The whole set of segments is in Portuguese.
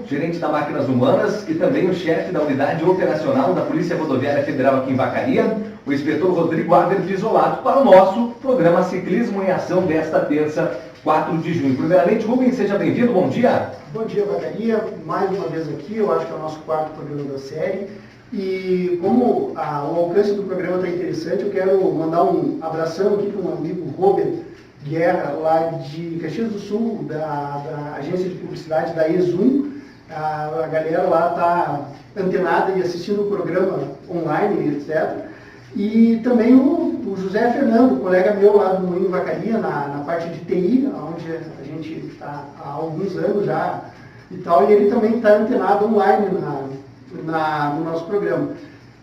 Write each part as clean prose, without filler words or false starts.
gerente da Máquinas Humanas e também o chefe da unidade operacional da Polícia Rodoviária Federal aqui em Vacaria, o inspetor Rodrigo Aver Pisolato, para o nosso programa Ciclismo em Ação desta terça, 4 de junho. Primeiramente, Rubens, seja bem-vindo, bom dia. Bom dia, Vacaria. Mais uma vez aqui, eu acho que é o nosso quarto programa da série. E como o alcance do programa está interessante, eu quero mandar um abração aqui para o meu amigo Robert Guerra, lá de Caxias do Sul, da agência de publicidade da Exum. A galera lá está antenada e assistindo o programa online, etc. E também o José Fernando, colega meu lá do Moinho Vacaria, na parte de TI, onde a gente está há alguns anos já e tal, e ele também está antenado online no nosso programa.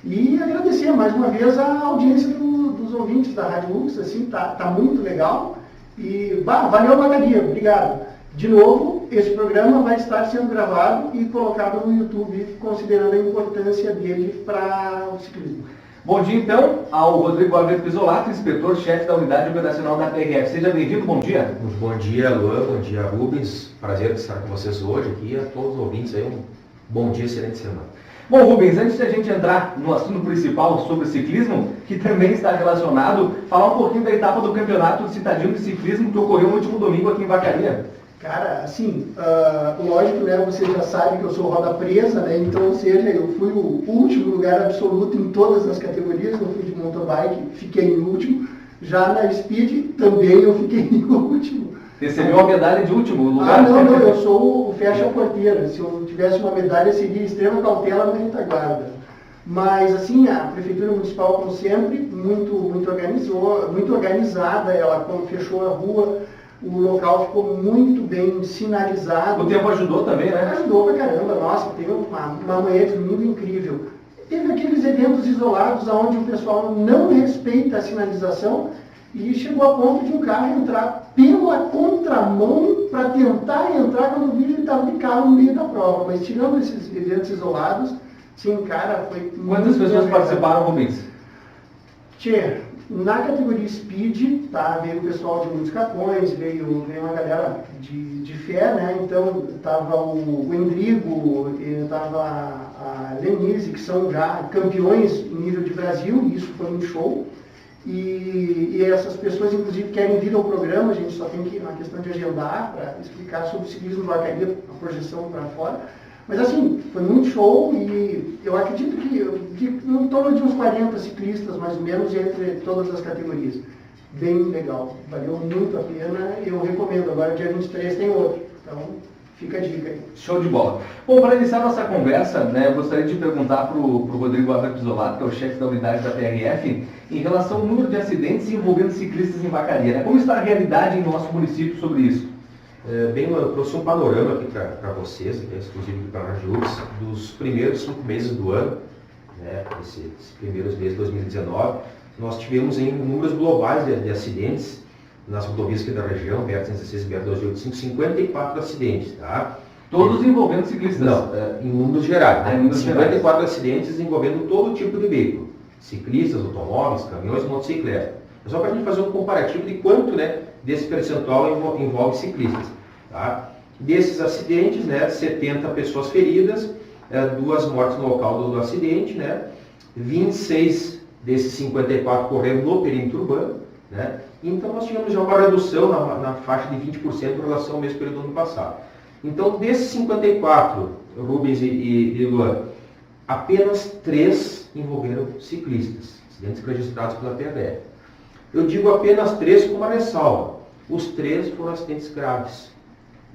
E agradecer mais uma vez a audiência dos ouvintes da Rádio Lux, assim, tá muito legal. E valeu, Vacaria, obrigado. De novo, esse programa vai estar sendo gravado e colocado no YouTube, considerando a importância dele para o ciclismo. Bom dia, então, ao Rodrigo Aver Pisolato, inspetor-chefe da unidade operacional da PRF. Seja bem-vindo, bom dia. Bom dia, Luan, bom dia, Rubens. Prazer estar com vocês hoje aqui. A todos os ouvintes aí, um bom dia, excelente semana. Bom, Rubens, antes de a gente entrar no assunto principal sobre ciclismo, que também está relacionado, falar um pouquinho da etapa do Campeonato Citadino de Ciclismo que ocorreu no último domingo aqui em Vacaria. Cara, assim, lógico, né, você já sabe que eu sou roda presa, né, então, ou seja, eu fui o último lugar absoluto em todas as categorias, eu fui de mountain bike, fiquei em último, já na speed também eu fiquei em último. Recebeu a medalha de último lugar? Não, eu sou o fecha-porteira, se eu tivesse uma medalha seria extrema cautela na retaguarda. Mas, assim, a Prefeitura Municipal, como sempre, muito organizada, ela fechou a rua, o local ficou muito bem sinalizado. O tempo ajudou também, né? Ajudou pra caramba, nossa, teve uma manhã de domingo incrível. Teve aqueles eventos isolados onde o pessoal não respeita a sinalização e chegou a ponto de um carro entrar pela contramão para tentar entrar quando viu ele estava de carro no meio da prova. Mas tirando esses eventos isolados, sim, cara, foi... Quantas pessoas participaram, Rubens? Tchê, na categoria Speed, tá, veio o pessoal de muitos capões, veio uma galera de fé, né? Então tava o Endrigo, tava a Lenise, que são já campeões em nível de Brasil, e isso foi um show. E essas pessoas, inclusive, querem vir ao programa, a gente só tem que, na questão de agendar, para explicar sobre o ciclismo Vacaria, a projeção para fora. Mas assim, foi muito show e eu acredito que em torno de uns 40 ciclistas, mais ou menos, entre todas as categorias. Bem legal, valeu muito a pena e eu recomendo. Agora, dia 23 tem outro, então fica a dica aí. Show de bola. Bom, para iniciar nossa conversa, né, eu gostaria de perguntar para o Rodrigo Aver Pisolato, que é o chefe da unidade da PRF, em relação ao número de acidentes envolvendo ciclistas em Vacaria, né? Como está a realidade em nosso município sobre isso? Eu trouxe um panorama aqui para vocês, que é exclusivo para a Rádio Lux, dos primeiros 5 meses do ano, né, esses primeiros meses de 2019. Nós tivemos em números globais de acidentes nas rodovias aqui da região, BR-116 e BR-285, 54 acidentes, tá? Todos envolvendo ciclistas? Não, em números gerais. Né? Em números 54 gerais. acidentes envolvendo todo tipo de veículo. Ciclistas, automóveis, caminhões e motocicletas. É só para a gente fazer um comparativo de quanto, né, desse percentual envolve ciclistas. Tá? Desses acidentes, né, 70 pessoas feridas, 2 mortes no local do acidente, né, 26 desses 54 correram no perímetro urbano. Né? Então nós tivemos já uma redução na faixa de 20% em relação ao mesmo período do ano passado. Então, desses 54, Rubens e Luan, apenas 3 envolveram ciclistas, acidentes registrados pela PRF. Eu digo apenas 3 com uma ressalva. Os 3 foram acidentes graves.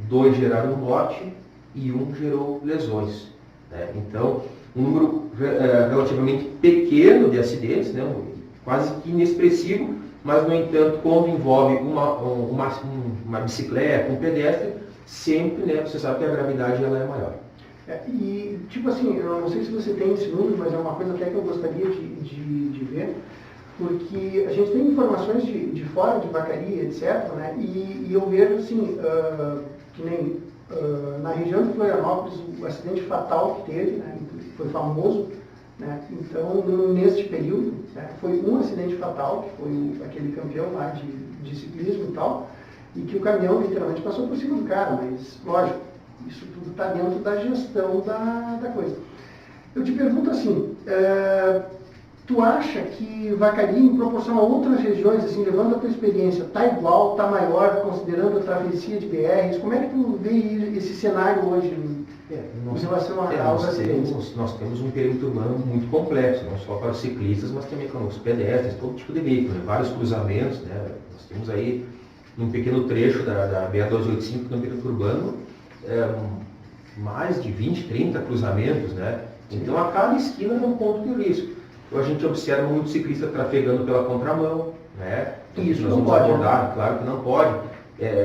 2 geraram morte e 1 gerou lesões. Né? Então, um número relativamente pequeno de acidentes, né? Quase que inexpressivo, mas, no entanto, quando envolve uma bicicleta, um pedestre, sempre, né, você sabe que a gravidade ela é maior. E, tipo assim, eu não sei se você tem esse número, mas é uma coisa até que eu gostaria de ver, porque a gente tem informações de fora, de Vacaria, etc., né, e eu vejo, assim, que nem na região de Florianópolis, o acidente fatal que teve, né, foi famoso, né, então, neste período, né, foi um acidente fatal, que foi aquele campeão lá de ciclismo e tal, e que o caminhão literalmente passou por cima do cara, mas, lógico, Isso tudo está dentro da gestão da coisa. Eu te pergunto assim, tu acha que Vacaria, em proporção a outras regiões, assim, levando a tua experiência, está igual, está maior, considerando a travessia de BRs? Como é que tu vê esse cenário hoje em relação aos acidentes? Nós temos um perímetro urbano muito complexo, não só para os ciclistas, mas também para os pedestres, todo tipo de veículo, né? Vários cruzamentos, né? Nós temos aí, num pequeno trecho da BR-285, no perímetro urbano, mais de 20, 30 cruzamentos, né? Então, a cada esquina é um ponto de risco. Então, a gente observa muito ciclista trafegando pela contramão, né? Isso nós não vamos pode, abordar, né? claro que não pode.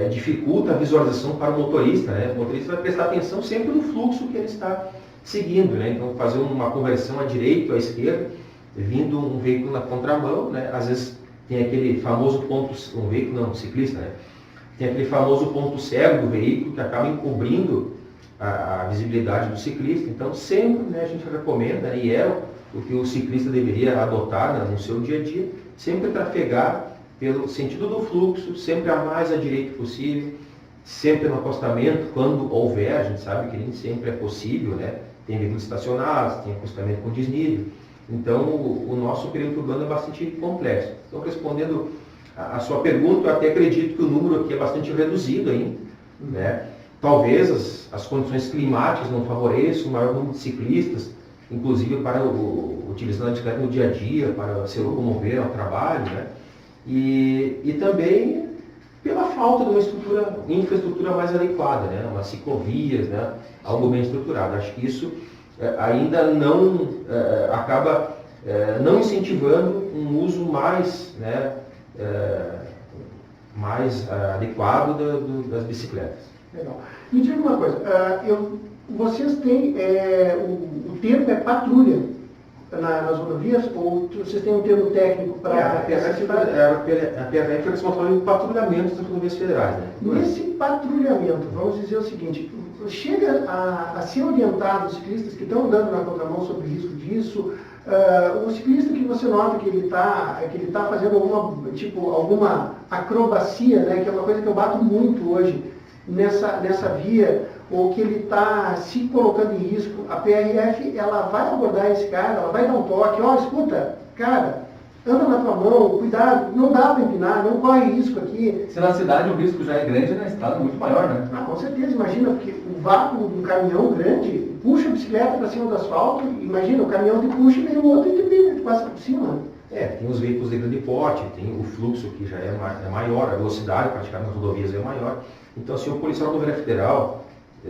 Dificulta a visualização para o motorista, né? O motorista vai prestar atenção sempre no fluxo que ele está seguindo, né? Então, fazer uma conversão à direita ou à esquerda, vindo um veículo na contramão, né? Às vezes tem aquele famoso ponto, um veículo não, um ciclista, né? Tem aquele famoso ponto cego do veículo que acaba encobrindo a visibilidade do ciclista. Então, sempre, né, a gente recomenda, né, e o que o ciclista deveria adotar, né, no seu dia a dia, sempre trafegar pelo sentido do fluxo, sempre a mais à direita possível, sempre no acostamento, quando houver, a gente sabe que nem sempre é possível, né? Tem veículos estacionados, tem acostamento com desnível. Então, o nosso perímetro urbano é bastante complexo. Então, respondendo a sua pergunta, eu até acredito que o número aqui é bastante reduzido ainda, né? Talvez as condições climáticas não favoreçam o maior número de ciclistas, inclusive para utilizando a bicicleta no dia a dia, para se locomover ao trabalho, né? E também pela falta de uma infraestrutura mais adequada, né? Umas ciclovias, né? Algo bem estruturado. Acho que isso ainda não acaba não incentivando um uso mais, né? Mais adequado das bicicletas. Legal. Me diga uma coisa, vocês têm, o termo é patrulha nas rodovias, ou vocês têm um termo técnico para... A PRF é responsável por patrulhamento das rodovias federais, né? Nesse patrulhamento, vamos dizer o seguinte, chega a ser orientado os ciclistas que estão andando na contramão sobre o risco disso, o ciclista que você nota que ele tá fazendo alguma acrobacia, né, que é uma coisa que eu bato muito hoje, nessa via, ou que ele está se colocando em risco, a PRF ela vai abordar esse cara, ela vai dar um toque, escuta, cara, anda na tua mão, cuidado, não dá para empinar, não corre risco aqui. Se na cidade o risco já é grande, na estrada é muito maior, né? Com certeza, imagina, porque o vácuo de um caminhão grande puxa a bicicleta para cima do asfalto, imagina, o caminhão te puxa e vem o outro e te passa por cima. Tem os veículos de grande porte, tem o fluxo que já é maior, a velocidade praticada nas rodovias é maior. Então, se o policial rodoviário federal,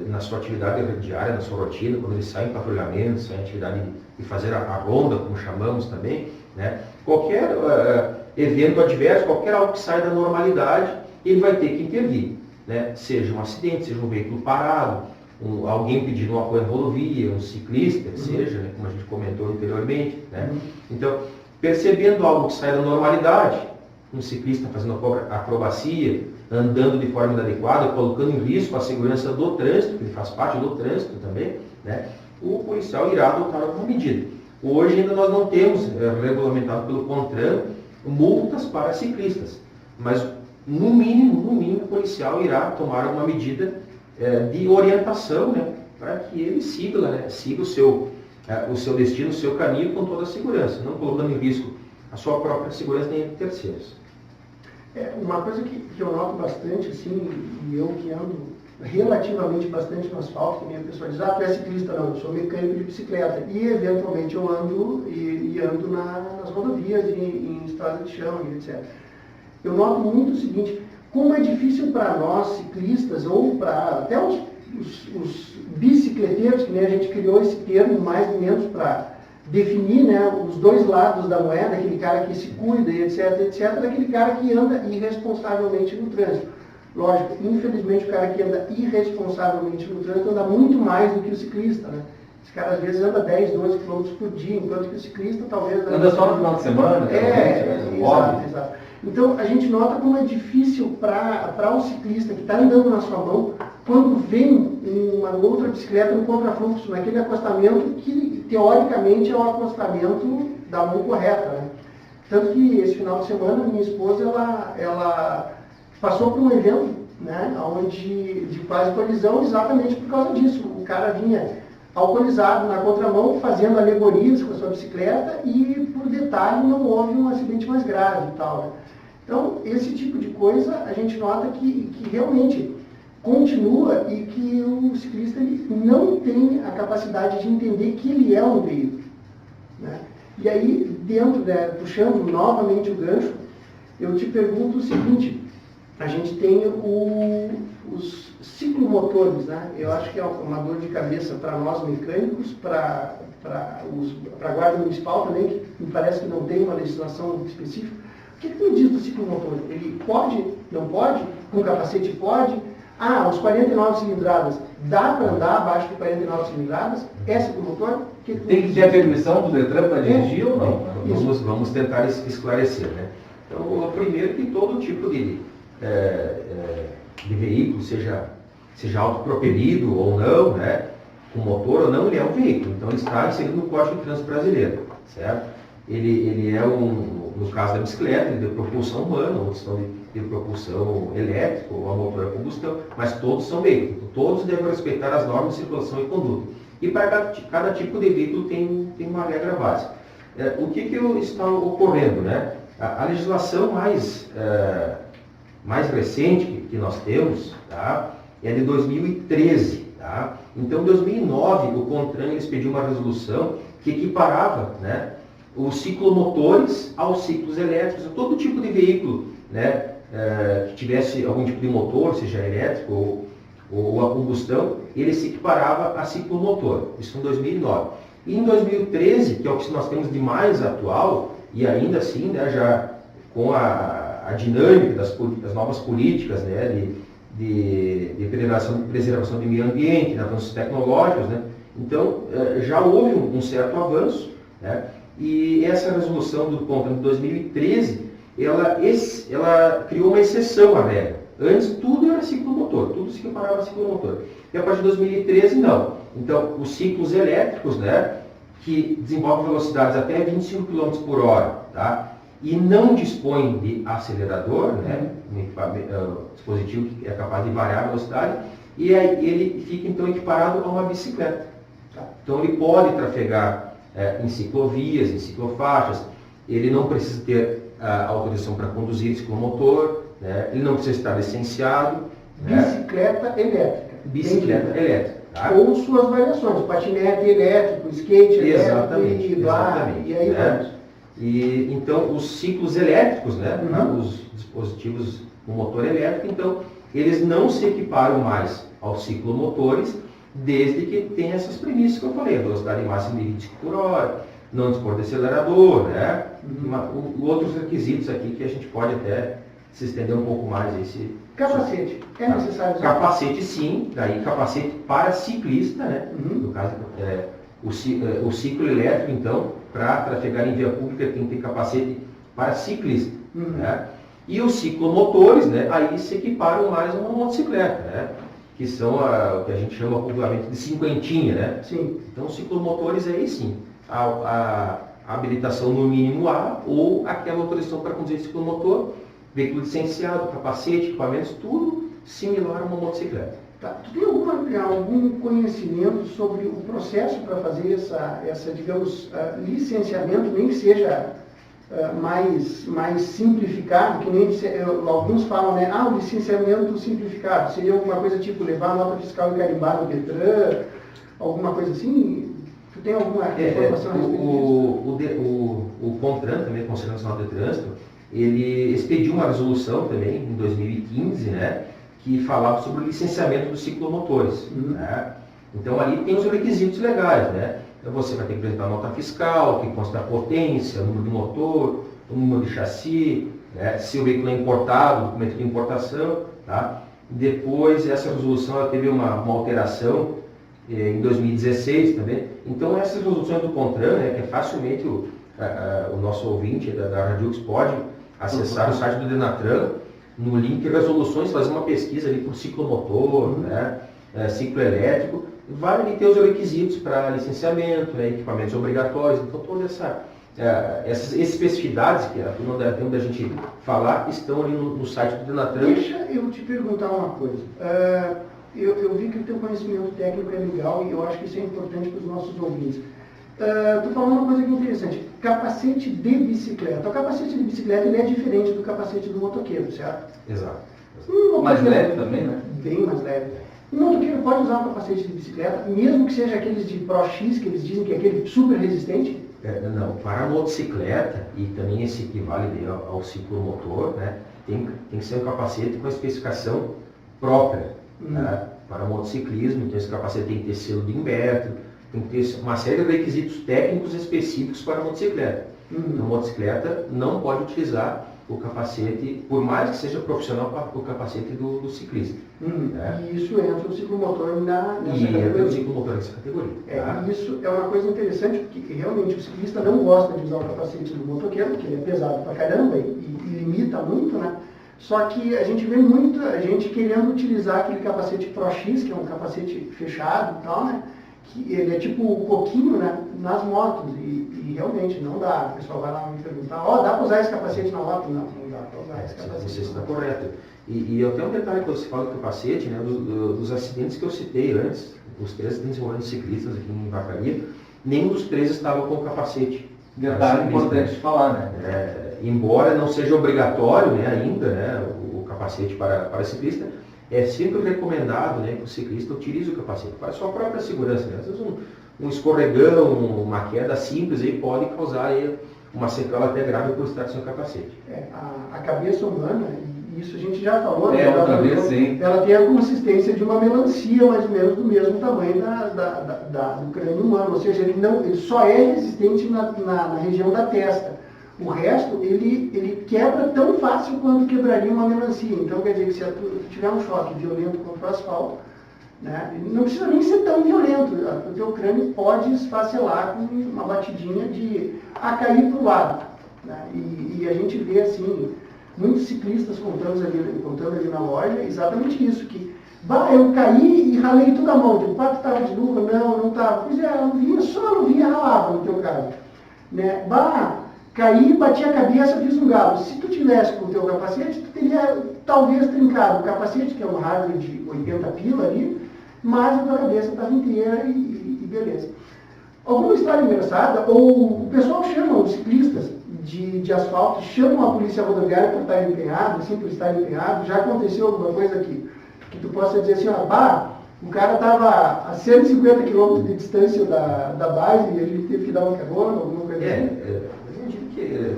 na sua atividade diária, na sua rotina, quando ele sai em patrulhamento, sai em atividade de fazer a ronda, como chamamos também, né? Qualquer evento adverso, qualquer algo que saia da normalidade, ele vai ter que intervir, né? Seja um acidente, seja um veículo parado, alguém pedindo um apoio à rodovia, um ciclista, seja, né, como a gente comentou anteriormente, né? Então, percebendo algo que sai da normalidade, um ciclista fazendo acrobacia, andando de forma inadequada, colocando em risco a segurança do trânsito, que ele faz parte do trânsito também, né? O policial irá adotar alguma medida. Hoje ainda nós não temos, regulamentado pelo CONTRAN, multas para ciclistas, mas no mínimo o policial irá tomar uma medida de orientação, né? Para que ele siga o seu destino, o seu caminho com toda a segurança, não colocando em risco a sua própria segurança nem a de terceiros. Uma coisa que eu noto bastante, assim, e eu que ando relativamente bastante no asfalto, que minha pessoa diz, tu é ciclista, não, eu sou mecânico de bicicleta, e eventualmente eu ando ando nas rodovias, em estrada de chão, etc. Eu noto muito o seguinte, como é difícil para nós ciclistas, ou para até os bicicleteiros, que nem a gente criou esse termo mais ou menos para definir, né, os dois lados da moeda, aquele cara que se cuida, etc, daquele cara que anda irresponsavelmente no trânsito. Lógico, infelizmente o cara que anda irresponsavelmente no trânsito anda muito mais do que o ciclista, né? Esse cara às vezes anda 10, 12 km por dia, enquanto que o ciclista talvez... Anda só no final de semana? Exato. Então a gente nota como é difícil para o ciclista que está andando na sua mão, quando vem uma outra bicicleta no contrafluxo, naquele acostamento que teoricamente é o acostamento da mão correta, né? Tanto que esse final de semana minha esposa ela passou por um evento né, onde, de quase colisão exatamente por causa disso. O cara vinha alcoolizado na contramão, fazendo alegorias com a sua bicicleta e, por detalhe, não houve um acidente mais grave e tal, né? Então, esse tipo de coisa a gente nota que realmente continua e que o ciclista ele não tem a capacidade de entender que ele é um veículo, né? E aí, dentro, né, puxando novamente o gancho, eu te pergunto o seguinte: a gente tem os ciclomotores, né? Eu acho que é uma dor de cabeça para nós mecânicos, para a Guarda Municipal também, que me parece que não tem uma legislação específica. O que tu diz do ciclomotor? Ele pode, não pode? Com capacete pode? Ah, os 49 cilindradas, dá para andar abaixo de 49 cilindradas? É ciclomotor? Tem que ter a permissão do Detran para dirigir ou não? Vamos tentar esclarecer, né? Então, o primeiro que todo tipo de veículo, seja autopropelido ou não, né, com motor ou não, ele é um veículo. Então, ele está inserido no Código de Trânsito Brasileiro, certo? Ele é no caso da bicicleta, ele de propulsão humana, outros são de propulsão elétrica ou a motor a combustão, mas todos são veículos. Todos devem respeitar as normas de circulação e conduta. E para cada tipo de veículo tem uma regra básica. O que está ocorrendo, né? A legislação mais recente que nós temos, tá, é de 2013. Tá? Então, em 2009, o CONTRAN expediu uma resolução que equiparava, né, os ciclomotores aos ciclos elétricos, todo tipo de veículo, né, que tivesse algum tipo de motor, seja elétrico ou a combustão, ele se equiparava a ciclomotor. Isso em 2009. E em 2013, que é o que nós temos de mais atual, e ainda assim, né, já com a dinâmica das novas políticas, né, de preservação do meio ambiente, de avanços tecnológicos, né, então já houve um certo avanço, né, e essa resolução do CONTRAN de 2013, ela criou uma exceção à regra. Antes tudo era ciclomotor, tudo se equiparava a ciclomotor. E a partir de 2013 não. Então os ciclos elétricos, né, que desenvolvem velocidades até 25 km por hora, tá, e não dispõem de acelerador, né, um dispositivo que é capaz de variar a velocidade, e aí ele fica então equiparado a uma bicicleta. Tá? Então ele pode trafegar em ciclovias, em ciclofaixas, ele não precisa ter autorização para conduzir ciclomotor, né? Ele não precisa estar licenciado. Bicicleta elétrica. Bicicleta elétrica. Tá? Ou suas variações, patinete elétrico, skate elétrico exatamente, e aí vamos. E então os ciclos elétricos, né, os dispositivos com motor elétrico, então eles não se equiparam mais aos ciclomotores, desde que tenha essas premissas que eu falei, a velocidade máxima de 25 por hora, não dispor de acelerador, né? Outros requisitos aqui que a gente pode até se estender um pouco mais. Capacete, é necessário? Capacete sim, daí capacete para ciclista, né? No caso, o ciclo elétrico, então, para trafegar em via pública tem que ter capacete para ciclista, né? E os ciclomotores, né, aí se equiparam mais a uma motocicleta, né? Que são o que a gente chama popularmente de cinquentinha, né? Sim. Então, os ciclomotores aí sim, a habilitação no mínimo A ou aquela autorização para conduzir ciclomotor, veículo licenciado, capacete, equipamentos, tudo similar a uma motocicleta. Tá. Tu tem algum conhecimento sobre o processo para fazer essa digamos, licenciamento, nem que seja mais simplificado, que nem alguns falam, né? O licenciamento simplificado seria alguma coisa tipo levar a nota fiscal e carimbar no Detran, alguma coisa assim? Tu tem alguma informação a respeito disso? O CONTRAN, também, Conselho Nacional de Trânsito, ele expediu uma resolução também, em 2015, né, que falava sobre o licenciamento dos ciclomotores. Né? Então ali tem os requisitos legais, né? Então você vai ter que apresentar nota fiscal, que consta a potência, o número do motor, o número de chassi, né? Se o veículo é importado, documento de importação. Tá? Depois essa resolução ela teve uma alteração em 2016 também. Então essas resoluções do CONTRAN, né, que é facilmente o nosso ouvinte da Radiux pode acessar o site do Denatran, no link resoluções, fazer uma pesquisa ali por ciclomotor, né, ciclo elétrico, vai ali ter os requisitos para licenciamento, né, equipamentos obrigatórios, então toda essas especificidades que não dá tempo da gente falar estão ali no site do Denatran. Deixa eu te perguntar uma coisa. Eu vi que o teu conhecimento técnico é legal e eu acho que isso é importante para os nossos ouvintes. Tu falou uma coisa que é interessante, capacete de bicicleta. O capacete de bicicleta ele é diferente do capacete do motoqueiro, certo? Exato. Mais leve também, né? Bem mais leve. O motoqueiro pode usar um capacete de bicicleta, mesmo que seja aqueles de Pro X, que eles dizem que é aquele super resistente? Não, para a motocicleta, e também esse equivale ao ciclomotor, né, tem que ser um capacete com a especificação própria. Né? Para motociclismo, então esse capacete tem que ter selo de Inmetro, tem que ter uma série de requisitos técnicos específicos para a motocicleta. Então, a motocicleta não pode utilizar o capacete, por mais que seja profissional, o capacete do ciclista. Né? E isso entra o ciclomotor nessa categoria. Entra o ciclomotor nessa categoria. Tá? Isso é uma coisa interessante, porque realmente o ciclista não gosta de usar o capacete do motoqueiro, porque ele é pesado pra caramba e limita muito, né? Só que a gente vê muita gente querendo utilizar aquele capacete Pro X, que é um capacete fechado e tal, né? Que ele é tipo o coquinho, né? Nas motos. E realmente não dá. O pessoal vai lá me perguntar, dá para usar esse capacete na moto? Não dá para usar esse capacete. Você está correto. E até um detalhe quando você fala do capacete, né? Dos acidentes que eu citei antes, os 3 acidentes envolvendo ciclistas aqui em Vacaria, nenhum dos 3 estava com capacete. Detalhe importante de falar, né? Embora não seja obrigatório, né, ainda, né, o capacete para ciclista, é sempre recomendado, né, que o ciclista utilize o capacete para a sua própria segurança. Né? Às vezes um escorregão, uma queda simples aí pode causar aí uma sequela até grave por estar sem o capacete. A cabeça humana, e isso a gente já falou, né? Ela tem a consistência de uma melancia, mais ou menos do mesmo tamanho do crânio humano, ou seja, ele só é resistente na região da testa. O resto, ele quebra tão fácil quanto quebraria uma melancia. Então, quer dizer que se tu tiver um choque violento contra o asfalto, né, não precisa nem ser tão violento. O teu crânio pode esfacelar com uma batidinha a cair para o lado. Né? E a gente vê, assim, muitos ciclistas contando ali na loja exatamente isso, que eu caí e ralei toda a mão. Tipo, tu estava de luva? Não estava. Pois não via, ralava no teu caso. Né? Caí, bati a cabeça, fiz um galo. Se tu tivesse com o teu capacete, tu teria talvez trincado o capacete, que é um hardware de 80 pila ali, mas a tua cabeça estava inteira e beleza. Alguma história engraçada, ou o pessoal chama os ciclistas de asfalto, chamam a polícia rodoviária por estar empenhado, assim, por estar empenhado. Já aconteceu alguma coisa que tu possa dizer assim, o cara estava a 150 km de distância da base e ele teve que dar uma carona, alguma coisa assim?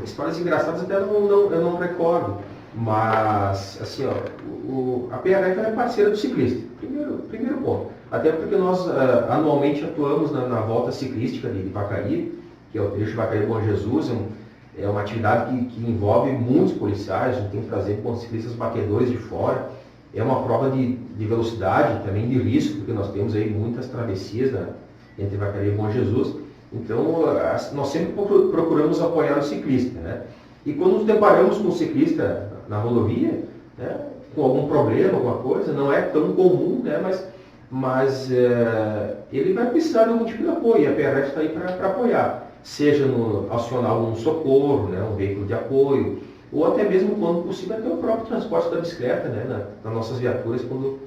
Histórias engraçadas até eu não recordo, mas assim, a PRF é parceira do ciclista, primeiro ponto. Até porque nós anualmente atuamos na volta ciclística de Vacaria, que é o trecho Vacaria-Bom Jesus, é uma atividade que envolve muitos policiais, a gente tem que trazer ciclistas batedores de fora, é uma prova de velocidade, também de risco, porque nós temos aí muitas travessias entre Vacaria e Bom Jesus. Então, nós sempre procuramos apoiar o ciclista, né? E quando nos deparamos com o ciclista na rodovia, né, com algum problema, alguma coisa, não é tão comum, né, mas ele vai precisar de algum tipo de apoio, e a PRF está aí para apoiar, seja no acionar algum socorro, né, um veículo de apoio, ou até mesmo, quando possível, até o próprio transporte da bicicleta, né, nas nossas viaturas, quando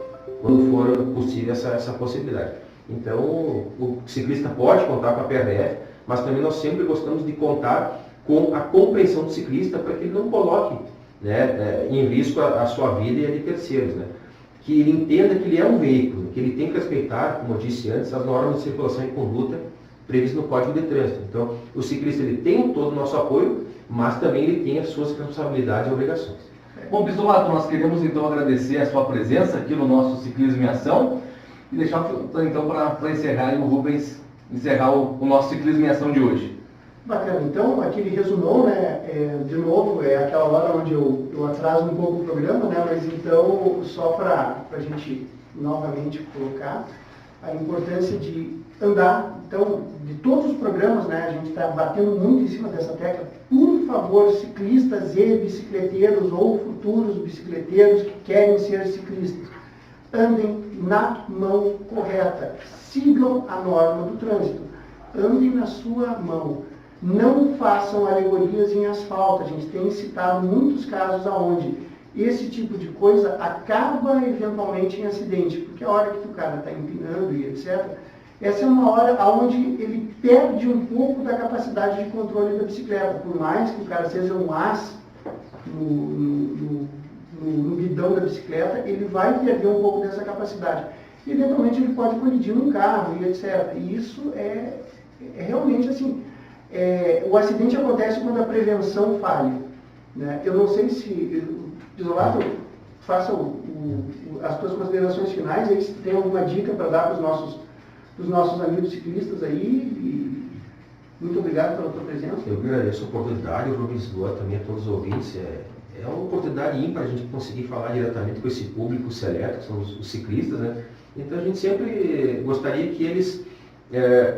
for possível essa possibilidade. Então, o ciclista pode contar com a PRF, mas também nós sempre gostamos de contar com a compreensão do ciclista para que ele não coloque, né, em risco a sua vida e a de terceiros. Né? Que ele entenda que ele é um veículo, que ele tem que respeitar, como eu disse antes, as normas de circulação e conduta previstas no Código de Trânsito. Então, o ciclista ele tem todo o nosso apoio, mas também ele tem as suas responsabilidades e obrigações. Bom, Pisolato, nós queremos então agradecer a sua presença aqui no nosso Ciclismo em Ação e deixar então para encerrar e o Rubens encerrar o nosso Ciclismo em Ação de hoje. Bacana, então aquele resumão, né, de novo, é aquela hora onde eu atraso um pouco o programa, né, mas então só para a gente novamente colocar a importância de andar. Então, de todos os programas, né, a gente está batendo muito em cima dessa tecla. Por favor, ciclistas e bicicleteiros ou futuros bicicleteiros que querem ser ciclistas, andem na mão correta. Sigam a norma do trânsito. Andem na sua mão. não façam alegorias em asfalto. A gente tem citado muitos casos onde esse tipo de coisa acaba eventualmente em acidente, porque a hora que o cara está empinando e etc., essa é uma hora onde ele perde um pouco da capacidade de controle da bicicleta. Por mais que o cara seja um as no guidão da bicicleta, ele vai perder um pouco dessa capacidade. E, eventualmente, ele pode colidir num carro e etc. E isso é realmente assim, o acidente acontece quando a prevenção falha, né? Eu não sei se, Pisolato, faça as suas considerações finais, aí se tem alguma dica para dar para os nossos amigos ciclistas aí. E muito obrigado pela tua presença. Eu agradeço a oportunidade, o Rubens Goa também a todos os ouvintes. É uma oportunidade ímpar a gente conseguir falar diretamente com esse público seleto, que são os ciclistas, né? Então a gente sempre gostaria que eles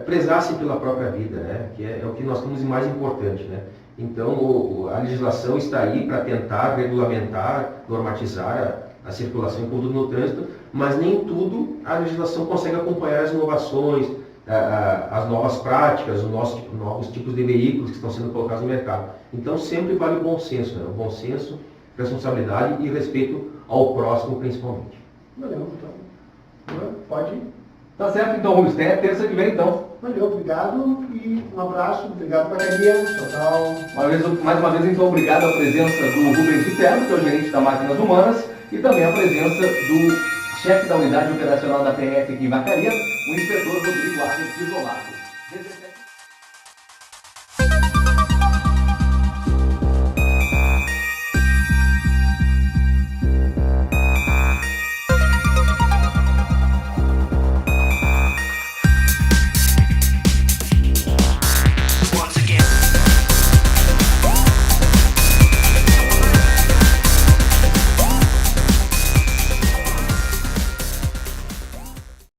prezassem pela própria vida, né? Que é o que nós temos de mais importante, né? Então a legislação está aí para tentar regulamentar, normatizar a circulação e conduta no trânsito, mas nem tudo a legislação consegue acompanhar as inovações, as novas práticas, os novos tipos de veículos que estão sendo colocados no mercado. Então sempre vale o bom senso, né? O bom senso, responsabilidade e respeito ao próximo principalmente. Valeu, então. Pode ir. Tá certo, então, Rubens, até terça que vem, então. Valeu, obrigado e um abraço. Obrigado, Bacaria. Tchau. Mais uma vez, então, obrigado à presença do Rubens Viterbo, que é o gerente da Máquinas Humanas, e também a presença do chefe da unidade operacional da PRF aqui em Vacaria, o inspetor Rodrigo Arnes Pisolato.